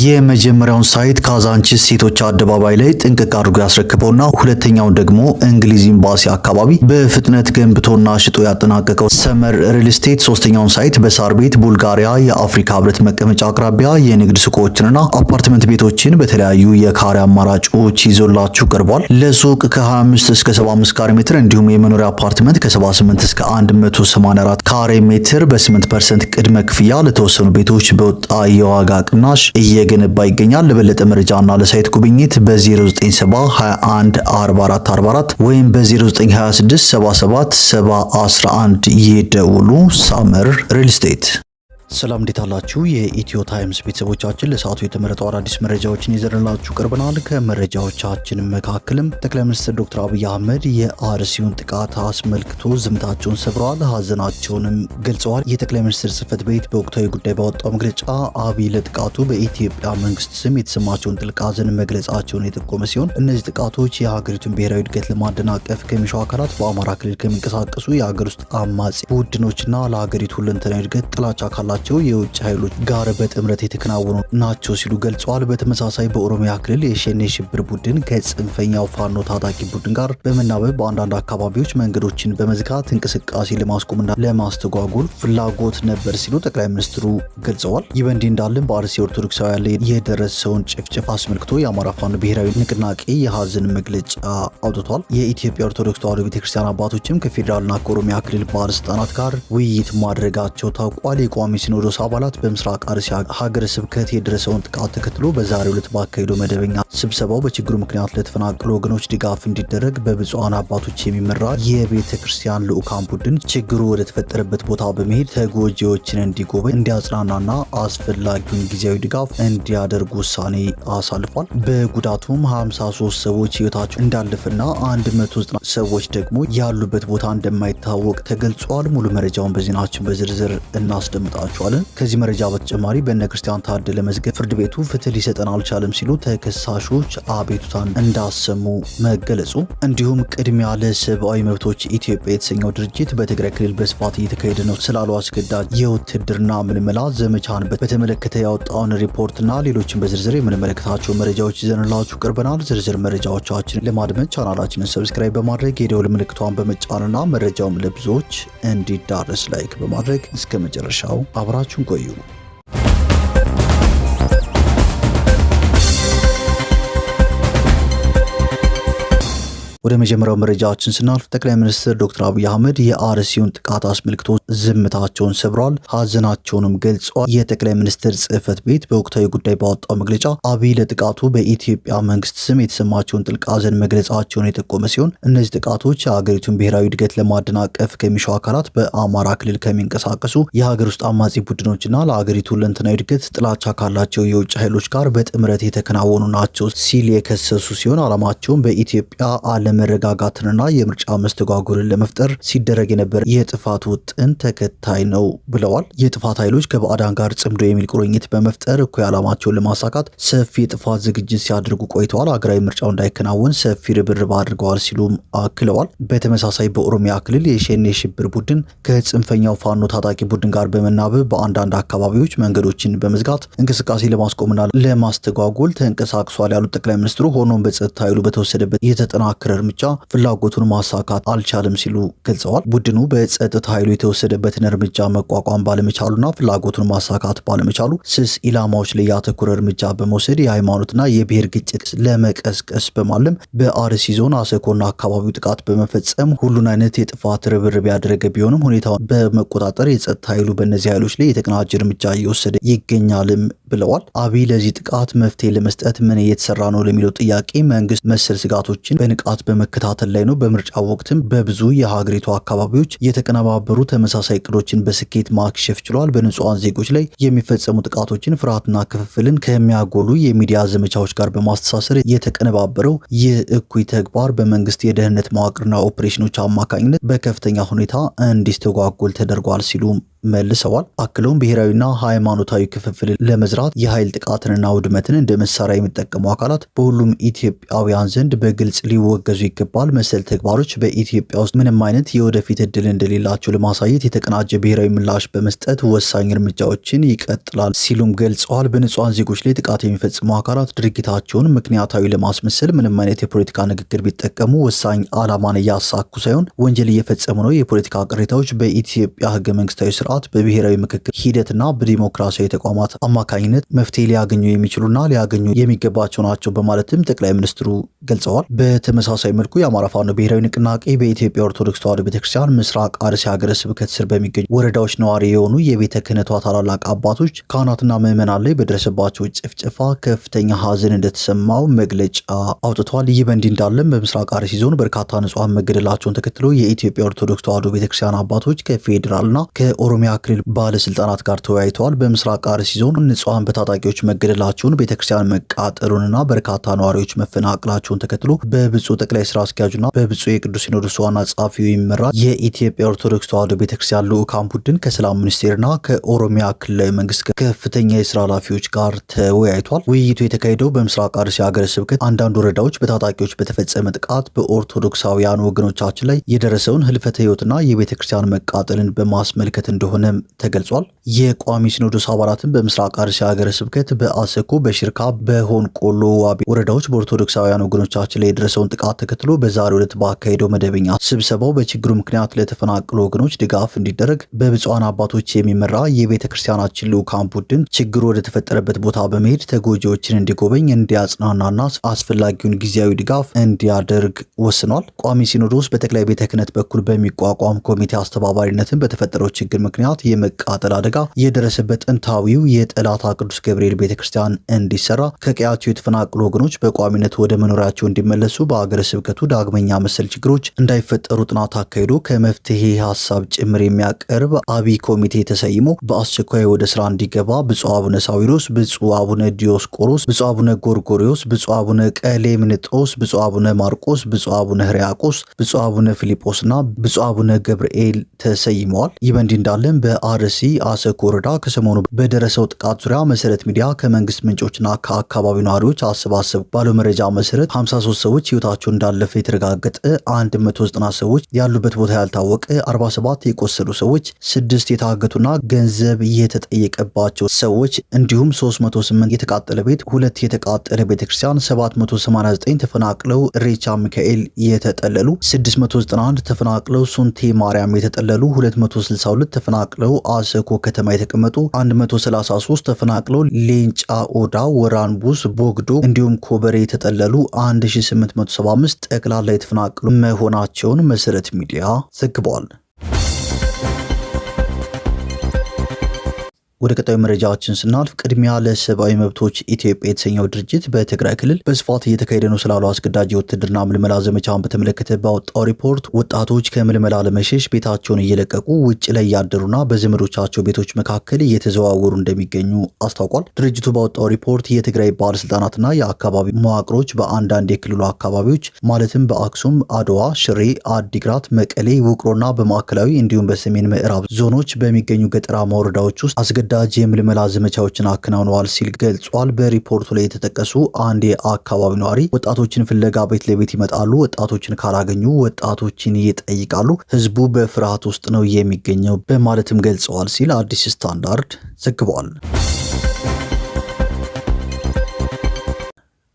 የመጀመሪያውን ሳይት ካዛንቺስ ሴቶች አደባባይ ላይ ጥንቅቅ አድርጎ ያስረክበውና ሁለተኛውን ደግሞ እንግሊዝ ኤምባሲ አካባቢ በፍጥነት ገንብቶና ሽጦ ያጠናቀቀው ሰመር ሪል ስቴት ሶስተኛውን ሳይት በሳር ቤት ቡልጋሪያ የአፍሪካ ህብረት መቀመጫ አቅራቢያ የንግድ ሱቆችንና አፓርትመንት ቤቶችን በተለያዩ የካሬ አማራጮች ይዞላችሁ ቀርቧል። ለሱቅ ከ25 እስከ 75 ካሬ ሜትር እንዲሁም የመኖሪያ አፓርትመንት ከ78 እስከ 184 ካሬ ሜትር በ8% ቅድመ ክፍያ ለተወሰኑ ቤቶች በወጣ የዋጋ ቅናሽ እየገነባ ይገኛል። ለበለጠ መረጃና ለሳይት ጉብኝት በ0970 21 44 44 ወይም በ0926 77 711 ይደውሉ። ሰመር ሪል ስቴት። ሰላም እንዴት አላችሁ? የኢትዮ ታይምስ ቤተሰቦቻችን ለሰዓቱ የተመረጡ አዳዲስ መረጃዎችን ይዘንላችሁ ቀርበናል። ከመረጃዎቻችን መካከልም ጠቅላይ ሚኒስትር ዶክተር አብይ አህመድ የአርሲውን ጥቃት አስመልክቶ ዝምታቸውን ሰብረዋል፣ ሀዘናቸውንም ገልጸዋል። የጠቅላይ ሚኒስትር ጽህፈት ቤት በወቅታዊ ጉዳይ ባወጣው መግለጫ አብይ ለጥቃቱ በኢትዮጵያ መንግስት ስም የተሰማቸውን ጥልቅ ሀዘን መግለጻቸውን የጠቆመ ሲሆን እነዚህ ጥቃቶች የሀገሪቱን ብሔራዊ እድገት ለማደናቀፍ ከሚሹ አካላት በአማራ ክልል ከሚንቀሳቀሱ የሀገር ውስጥ አማጺ ቡድኖችና ለሀገሪቱ ሁለንተናዊ እድገት ጥላቻ ካላቸው የውጭ ኃይሎች ጋር በጥምረት የተከናወኑ ናቸው ሲሉ ገልጸዋል። በተመሳሳይ በኦሮሚያ ክልል የሸኔ ሽብር ቡድን ከጽንፈኛው ፋኖ ታጣቂ ቡድን ጋር በመናበብ በአንዳንድ አካባቢዎች መንገዶችን በመዝጋት እንቅስቃሴ ለማስቆምና ለማስተጓጎል ፍላጎት ነበር ሲሉ ጠቅላይ ሚኒስትሩ ገልጸዋል። ይህ በእንዲህ እንዳለም በአርሲ ኦርቶዶክሳውያን ላይ የደረሰውን ጭፍጨፋ አስመልክቶ የአማራ ፋኖ ብሔራዊ ንቅናቄ የሀዘን መግለጫ አውጥቷል። የኢትዮጵያ ኦርቶዶክስ ተዋሕዶ ቤተክርስቲያን አባቶችም ከፌዴራልና ከኦሮሚያ ክልል ባለስልጣናት ጋር ውይይት ማድረጋቸው ታውቋል። የቋሚ ሲኖዶስ አባላት በምስራቅ አርሲ ሀገረ ስብከት የደረሰውን ጥቃት ተከትሎ በዛሬው ዕለት ባካሄደው መደበኛ ስብሰባው በችግሩ ምክንያት ለተፈናቀሉ ወገኖች ድጋፍ እንዲደረግ በብፁዓን አባቶች የሚመራ የቤተ ክርስቲያን ልዑካን ቡድን ችግሩ ወደ ተፈጠረበት ቦታ በመሄድ ተጎጂዎችን እንዲጎበኝ፣ እንዲያጽናናና አስፈላጊውን ጊዜያዊ ድጋፍ እንዲያደርጉ ውሳኔ አሳልፏል። በጉዳቱም 53 ሰዎች ህይወታቸው እንዳለፈና 190 ሰዎች ደግሞ ያሉበት ቦታ እንደማይታወቅ ተገልጿል። ሙሉ መረጃውን በዜናችን በዝርዝር እናስደምጣቸዋለን። ከዚህ መረጃ በተጨማሪ በእነ ክርስቲያን ታደለ መዝገብ ፍርድ ቤቱ ፍትህ ሊሰጠን አልቻለም ሲሉ ተከሳሾች አቤቱታን እንዳሰሙ መገለጹ፣ እንዲሁም ቅድሚያ ለሰብአዊ መብቶች ኢትዮጵያ የተሰኘው ድርጅት በትግራይ ክልል በስፋት እየተካሄደ ነው ስላሉ አስገዳጅ የውትድርና ምልመላ ዘመቻን በተመለከተ ያወጣውን ሪፖርትና ሌሎችን በዝርዝር የምንመለከታቸው መረጃዎች ይዘንላችሁ ቀርበናል። ዝርዝር መረጃዎቻችንን ለማድመጥ ቻናላችንን ሰብስክራይብ በማድረግ የደውል ምልክቷን በመጫንና መረጃውም ለብዙዎች እንዲዳረስ ላይክ በማድረግ እስከ መጨረሻው አብራችሁን ቆዩ። ወደ መጀመሪያው መረጃችን ስናልፍ ጠቅላይ ሚኒስትር ዶክተር አብይ አህመድ የአርሲውን ጥቃት አስመልክቶ ዝምታቸውን ሰብረዋል፣ ሀዘናቸውንም ገልጸዋል። የጠቅላይ ሚኒስትር ጽህፈት ቤት በወቅታዊ ጉዳይ ባወጣው መግለጫ አብይ ለጥቃቱ በኢትዮጵያ መንግስት ስም የተሰማቸውን ጥልቅ ሀዘን መግለጻቸውን የጠቆመ ሲሆን እነዚህ ጥቃቶች የሀገሪቱን ብሔራዊ እድገት ለማደናቀፍ ከሚሹ አካላት በአማራ ክልል ከሚንቀሳቀሱ የሀገር ውስጥ አማጺ ቡድኖችና ለሀገሪቱ ሁለንተናዊ እድገት ጥላቻ ካላቸው የውጭ ኃይሎች ጋር በጥምረት የተከናወኑ ናቸው ሲል የከሰሱ ሲሆን ዓላማቸውን በኢትዮጵያ መረጋጋትንና የምርጫ መስተጓጎልን ለመፍጠር ሲደረግ የነበረ የጥፋት ውጥን ተከታይ ነው ብለዋል። የጥፋት ኃይሎች ከባዕዳን ጋር ጽምዶ የሚል ቁርኝት በመፍጠር እኩይ ዓላማቸውን ለማሳካት ሰፊ የጥፋት ዝግጅት ሲያደርጉ ቆይተዋል። ሀገራዊ ምርጫው እንዳይከናወን ሰፊ ርብርብ አድርገዋል ሲሉም አክለዋል። በተመሳሳይ በኦሮሚያ ክልል የሸኔ ሽብር ቡድን ከጽንፈኛው ፋኖ ታጣቂ ቡድን ጋር በመናበብ በአንዳንድ አካባቢዎች መንገዶችን በመዝጋት እንቅስቃሴ ለማስቆምና ለማስተጓጎል ተንቀሳቅሷል ያሉት ጠቅላይ ሚኒስትሩ ሆኖም በጸጥታ ኃይሉ በተወሰደበት የተጠናከረ እርምጃ ፍላጎቱን ማሳካት አልቻለም ሲሉ ገልጸዋል። ቡድኑ በጸጥታ ኃይሉ የተወሰደበትን እርምጃ መቋቋም ባለመቻሉና ፍላጎቱን ማሳካት ባለመቻሉ ስስ ኢላማዎች ላይ ያተኮረ እርምጃ በመውሰድ የሃይማኖትና የብሔር ግጭት ለመቀስቀስ በማለም በአርሲ ዞን አሰኮና አካባቢው ጥቃት በመፈጸም ሁሉን አይነት የጥፋት ርብርብ ያደረገ ቢሆንም ሁኔታውን በመቆጣጠር የጸጥታ ኃይሉ በእነዚህ ኃይሎች ላይ የተቀናጀ እርምጃ እየወሰደ ይገኛልም ብለዋል። አብይ ለዚህ ጥቃት መፍትሄ ለመስጠት ምን እየተሰራ ነው ለሚለው ጥያቄ መንግስት መሰል ስጋቶችን በንቃት በመከታተል ላይ ነው። በምርጫ ወቅትም በብዙ የሀገሪቱ አካባቢዎች የተቀነባበሩ ተመሳሳይ እቅዶችን በስኬት ማክሸፍ ችሏል። በንጹሃን ዜጎች ላይ የሚፈጸሙ ጥቃቶችን ፍርሃትና ክፍፍልን ከሚያጎሉ የሚዲያ ዘመቻዎች ጋር በማስተሳሰር የተቀነባበረው ይህ እኩይ ተግባር በመንግስት የደህንነት መዋቅርና ኦፕሬሽኖች አማካኝነት በከፍተኛ ሁኔታ እንዲስተጓጎል ተደርጓል ሲሉ መልሰዋል። አክለውም ብሔራዊና ሃይማኖታዊ ክፍፍል ለመዝራት የኃይል ጥቃትንና ውድመትን እንደ መሳሪያ የሚጠቀሙ አካላት በሁሉም ኢትዮጵያውያን ዘንድ በግልጽ ሊወገዙ ይገባል። መሰል ተግባሮች በኢትዮጵያ ውስጥ ምንም አይነት የወደፊት እድል እንደሌላቸው ለማሳየት የተቀናጀ ብሔራዊ ምላሽ በመስጠት ወሳኝ እርምጃዎችን ይቀጥላል ሲሉም ገልጸዋል። በንጹሃን ዜጎች ላይ ጥቃት የሚፈጽሙ አካላት ድርጊታቸውን ምክንያታዊ ለማስመሰል ምንም አይነት የፖለቲካ ንግግር ቢጠቀሙ ወሳኝ ዓላማን እያሳኩ ሳይሆን ወንጀል እየፈጸሙ ነው። የፖለቲካ ቅሬታዎች በኢትዮጵያ ህገ መንግስታዊ ስርዓት በብሔራዊ ምክክር ሂደትና በዲሞክራሲያዊ ተቋማት አማካኝነት መፍትሄ ሊያገኙ የሚችሉና ሊያገኙ የሚገባቸው ናቸው በማለትም ጠቅላይ ሚኒስትሩ ገልጸዋል። በተመሳሳይ መልኩ የአማራ ፋኖ ብሔራዊ ንቅናቄ በኢትዮጵያ ኦርቶዶክስ ተዋሕዶ ቤተክርስቲያን ምስራቅ አርሲ ሀገረ ስብከት ስር በሚገኙ ወረዳዎች ነዋሪ የሆኑ የቤተ ክህነቷ ታላላቅ አባቶች፣ ካህናትና ምዕመናን ላይ በደረሰባቸው ጭፍጨፋ ከፍተኛ ሀዘን እንደተሰማው መግለጫ አውጥቷል። ይህ በእንዲህ እንዳለም በምስራቅ አርሲ ዞን በርካታ ንጹሃን መገደላቸውን ተከትሎ የኢትዮጵያ ኦርቶዶክስ ተዋሕዶ ቤተክርስቲያን አባቶች ከፌዴራልና ከኦሮሚያ ክልል ባለስልጣናት ጋር ተወያይተዋል። በምስራቅ አርሲ ዞን ንጹሃን በታጣቂዎች መገደላቸውን፣ ቤተክርስቲያን መቃጠሉንና በርካታ ነዋሪዎች መፈናቀላቸውን ተከትሎ በብፁዕ ጠቅላይ ስራ አስኪያጁና በብፁዕ የቅዱስ ሲኖዶስ ዋና ጸሐፊው የሚመራ የኢትዮጵያ ኦርቶዶክስ ተዋሕዶ ቤተክርስቲያን ልዑካን ቡድን ከሰላም ሚኒስቴርና ከኦሮሚያ ክልላዊ መንግስት ከፍተኛ የስራ ኃላፊዎች ጋር ተወያይቷል። ውይይቱ የተካሄደው በምስራቅ አርሲ ሀገረ ስብከት አንዳንድ ወረዳዎች በታጣቂዎች በተፈጸመ ጥቃት በኦርቶዶክሳውያን ወገኖቻችን ላይ የደረሰውን ህልፈተ ህይወትና የቤተክርስቲያን መቃጠልን በማስመልከት እንደሆነ ተገልጿል። የቋሚ ሲኖዶስ አባላትን በምስራቅ አርሲ ሀገረ ስብከት በአሰኮ፣ በሽርካ፣ በሆንቆሎ ዋቢ ወረዳዎች በኦርቶዶክሳውያን ወገኖቻችን ላይ የደረሰውን ጥቃት ተከትሎ በዛሬው ዕለት ባካሄደው መደበኛ ስብሰባው በችግሩ ምክንያት ለተፈናቀሉ ወገኖች ድጋፍ እንዲደረግ በብፁዓን አባቶች የሚመራ የቤተ ክርስቲያናችን ልዑካን ቡድን ችግሩ ወደ ተፈጠረበት ቦታ በመሄድ ተጎጂዎችን እንዲጎበኝ፣ እንዲያጽናናና አስፈላጊውን ጊዜያዊ ድጋፍ እንዲያደርግ ወስኗል። ቋሚ ሲኖዶስ በጠቅላይ ቤተ ክህነት በኩል በሚቋቋም ኮሚቴ አስተባባሪነትን በተፈጠረው ችግር ምክንያት የመቃጠል አደጋ የደረሰበት ጥንታዊው የጠላታ ቅዱስ ገብርኤል ቤተክርስቲያን እንዲሰራ፣ ከቀያቸው የተፈናቀሉ ወገኖች በቋሚነት ወደ መኖሪያቸው እንዲመለሱ፣ በአገረ ስብከቱ ዳግመኛ መሰል ችግሮች እንዳይፈጠሩ ጥናት አካሂዶ ከመፍትሄ ሀሳብ ጭምር የሚያቀርብ አብይ ኮሚቴ ተሰይሞ በአስቸኳይ ወደ ስራ እንዲገባ ብፁዕ አቡነ ሳዊሮስ፣ ብፁዕ አቡነ ዲዮስቆሮስ፣ ብፁዕ አቡነ ጎርጎሪዮስ፣ ብፁዕ አቡነ ቀሌምንጦስ፣ ብፁዕ አቡነ ማርቆስ፣ ብፁዕ አቡነ ሕርያቆስ፣ ብፁዕ አቡነ ፊልጶስና ብፁዕ አቡነ ገብርኤል ተሰይመዋል። ይህ በእንዲህ እንዳለም በአርሲ አሰኮ ወረዳ ከሰሞኑ በደረሰው ጥቃት ዙሪያ መሰረት ሚዲያ ከመንግስት ምንጮችና ከአካባቢው ነዋሪዎች አሰባሰብ ባለው መረጃ መሰረት 53 ሰዎች ህይወታቸው እንዳለፈ የተረጋገጠ፣ 190 ሰዎች ያሉበት ቦታ ያልታወቀ፣ 47 የቆሰሉ ሰዎች፣ 6 የታገቱና ገንዘብ የተጠየቀባቸው ሰዎች እንዲሁም 308 የተቃጠለ ቤት፣ 2 የተቃጠለ ቤተክርስቲያን፣ 789 ተፈናቅለው ሬቻ ሚካኤል የተጠለሉ፣ 691 ተፈናቅለው ሱንቴ ማርያም የተጠለሉ፣ 262 ተፈናቅለው አሰኮ ከተማ የተቀመጡ፣ 133 ተፈናቅለው ሌንጫ ኦዳ፣ ወራንቡስ፣ ቦግዶ እንዲሁም ኮበሬ የተጠለሉ 1875 ጠቅላላ የተፈናቀሉ መሆናቸውን መሰረት ሚዲያ ዘግቧል። ወደ ቀጣዩ መረጃችን ስናልፍ ቅድሚያ ለሰብአዊ መብቶች ኢትዮጵያ የተሰኘው ድርጅት በትግራይ ክልል በስፋት እየተካሄደ ነው ስላሉ አስገዳጅ የውትድርና ምልመላ ዘመቻን በተመለከተ ባወጣው ሪፖርት ወጣቶች ከምልመላ ለመሸሽ ቤታቸውን እየለቀቁ ውጭ ላይ ያደሩና በዘመዶቻቸው ቤቶች መካከል እየተዘዋወሩ እንደሚገኙ አስታውቋል። ድርጅቱ ባወጣው ሪፖርት የትግራይ ባለስልጣናትና የአካባቢ መዋቅሮች በአንዳንድ የክልሉ አካባቢዎች ማለትም በአክሱም፣ አድዋ፣ ሽሬ፣ አዲግራት፣ መቀሌ፣ ውቅሮና በማዕከላዊ እንዲሁም በሰሜን ምዕራብ ዞኖች በሚገኙ ገጠራማ ወረዳዎች ውስጥ አስገዳጅ የምልመላ ዘመቻዎችን አከናውነዋል ሲል ገልጿል። በሪፖርቱ ላይ የተጠቀሱ አንድ የአካባቢ ነዋሪ ወጣቶችን ፍለጋ ቤት ለቤት ይመጣሉ፣ ወጣቶችን ካላገኙ ወጣቶችን ይጠይቃሉ፣ ህዝቡ በፍርሃት ውስጥ ነው የሚገኘው በማለትም ገልጸዋል ሲል አዲስ ስታንዳርድ ዘግቧል።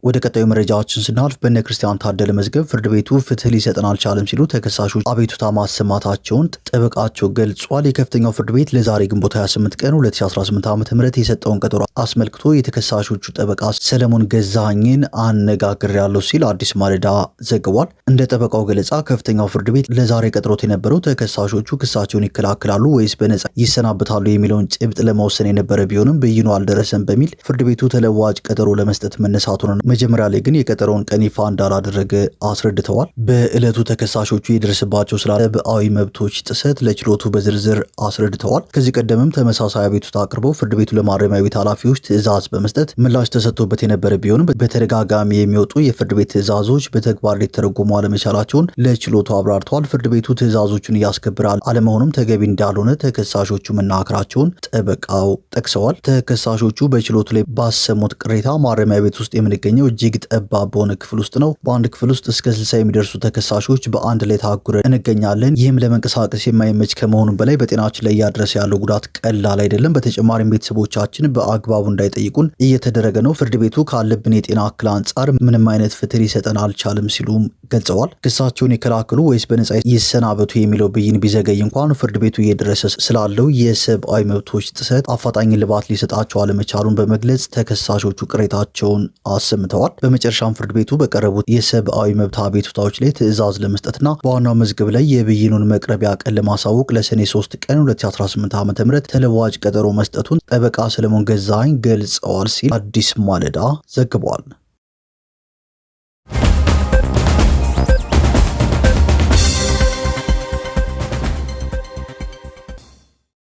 ወደ ቀጣዩ መረጃዎችን ስናልፍ በእነ ክርስቲያን ታደለ መዝገብ ፍርድ ቤቱ ፍትህ ሊሰጠን አልቻለም ሲሉ ተከሳሾች አቤቱታ ማሰማታቸውን ጠበቃቸው ገልጿል። የከፍተኛው ፍርድ ቤት ለዛሬ ግንቦት 28 ቀን 2018 ዓ.ም የሰጠውን ቀጠሮ አስመልክቶ የተከሳሾቹ ጠበቃ ሰለሞን ገዛኸኝን አነጋግሬያለሁ ሲል አዲስ ማለዳ ዘግቧል። እንደ ጠበቃው ገለጻ ከፍተኛው ፍርድ ቤት ለዛሬ ቀጥሮት የነበረው ተከሳሾቹ ክሳቸውን ይከላከላሉ ወይስ በነጻ ይሰናበታሉ የሚለውን ጭብጥ ለመወሰን የነበረ ቢሆንም ብይኑ አልደረሰም በሚል ፍርድ ቤቱ ተለዋጭ ቀጠሮ ለመስጠት መነሳቱን መጀመሪያ ላይ ግን የቀጠሮውን ቀን ይፋ እንዳላደረገ አስረድተዋል። በዕለቱ ተከሳሾቹ የደረሰባቸው ስላለ ሰብአዊ መብቶች ጥሰት ለችሎቱ በዝርዝር አስረድተዋል። ከዚህ ቀደምም ተመሳሳይ አቤቱታ አቅርበው ፍርድ ቤቱ ለማረሚያ ቤት ኃላፊዎች ትዕዛዝ በመስጠት ምላሽ ተሰጥቶበት የነበረ ቢሆንም በተደጋጋሚ የሚወጡ የፍርድ ቤት ትዕዛዞች በተግባር ሊተረጎሙ አለመቻላቸውን ለችሎቱ አብራርተዋል። ፍርድ ቤቱ ትዕዛዞቹን እያስከበረ አለመሆኑም ተገቢ እንዳልሆነ ተከሳሾቹ መናገራቸውን ጠበቃው ጠቅሰዋል። ተከሳሾቹ በችሎቱ ላይ ባሰሙት ቅሬታ ማረሚያ ቤት ውስጥ የምንገኘው እጅግ ጠባብ በሆነ ክፍል ውስጥ ነው። በአንድ ክፍል ውስጥ እስከ 60 የሚደርሱ ተከሳሾች በአንድ ላይ ታጉረን እንገኛለን። ይህም ለመንቀሳቀስ የማይመች ከመሆኑ በላይ በጤናችን ላይ እያደረሰ ያለው ጉዳት ቀላል አይደለም። በተጨማሪም ቤተሰቦቻችን በአግባቡ እንዳይጠይቁን እየተደረገ ነው። ፍርድ ቤቱ ካለብን የጤና እክል አንጻር ምንም አይነት ፍትህ ሊሰጠን አልቻለም ሲሉም ገልጸዋል። ክሳቸውን ይከላከሉ ወይስ በነጻ ይሰናበቱ የሚለው ብይን ቢዘገይ እንኳን ፍርድ ቤቱ እየደረሰ ስላለው የሰብአዊ መብቶች ጥሰት አፋጣኝ ልባት ሊሰጣቸው አለመቻሉን በመግለጽ ተከሳሾቹ ቅሬታቸውን አሰምተዋል። በመጨረሻም ፍርድ ቤቱ በቀረቡት የሰብአዊ መብት አቤቱታዎች ላይ ትዕዛዝ ለመስጠትና በዋናው መዝገብ ላይ የብይኑን መቅረቢያ ቀን ለማሳወቅ ለሰኔ 3 ቀን 2018 ዓ.ም ተለዋጭ ቀጠሮ መስጠቱን ጠበቃ ሰለሞን ገዛኸኝ ገልጸዋል ሲል አዲስ ማለዳ ዘግቧል።